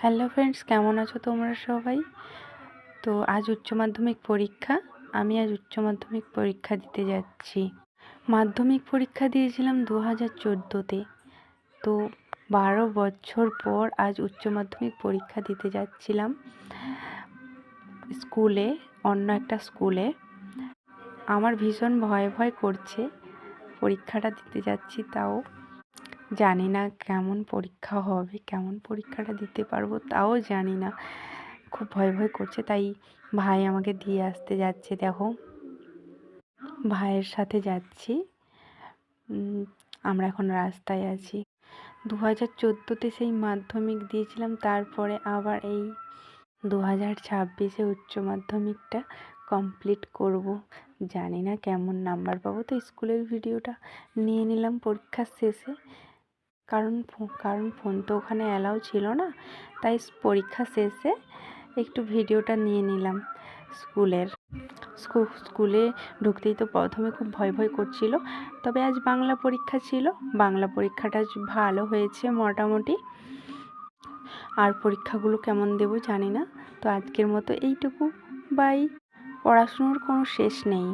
Hello friends, কেমন আছো তোমরা সবাই? তো আজ উচ্চ মাধ্যমিক পরীক্ষা। আমি আজ উচ্চ মাধ্যমিক পরীক্ষা দিতে যাচ্ছি। মাধ্যমিক পরীক্ষা দিয়েছিলাম 2014-তে। তো 12 বছর পর আজ উচ্চ মাধ্যমিক পরীক্ষা দিতে যাচ্ছিলাম স্কুলে, অন্য একটা স্কুলে। আমার ভীষণ ভয় ভয় করছে। পরীক্ষাটা দিতে যাচ্ছি, তাও জানি না কেমন পরীক্ষা হবে, কেমন পরীক্ষাটা দিতে পারবো তাও জানি না। খুব ভয় ভয় করছে, তাই ভাই আমাকে দিয়ে আসতে যাচ্ছে। দেখো, ভাইয়ের সাথে যাচ্ছি। আমরা এখন রাস্তায় আছি। 2014-তে সেই মাধ্যমিক দিয়েছিলাম, তারপরে আবার এই 2026-এ উচ্চ মাধ্যমিকটা কমপ্লিট করব। জানি না কেমন নাম্বার পাবো, তো স্কুলের ভিডিওটা নিয়ে নিলাম পরীক্ষার শেষে। কারণ ফোন তো ওখানে অ্যালাউ ছিল না, তাই পরীক্ষা শেষে একটু ভিডিওটা নিয়ে নিলাম স্কুলে ঢুকতেই তো প্রথমে খুব ভয় ভয় করছিল। তবে আজ বাংলা পরীক্ষা ছিল, বাংলা পরীক্ষাটা ভালো হয়েছে মোটামুটি। আর পরীক্ষাগুলো কেমন দেব জানি না। তো আজকের মতো এইটুকু, বাই। পড়াশুনোর কোনো শেষ নেই।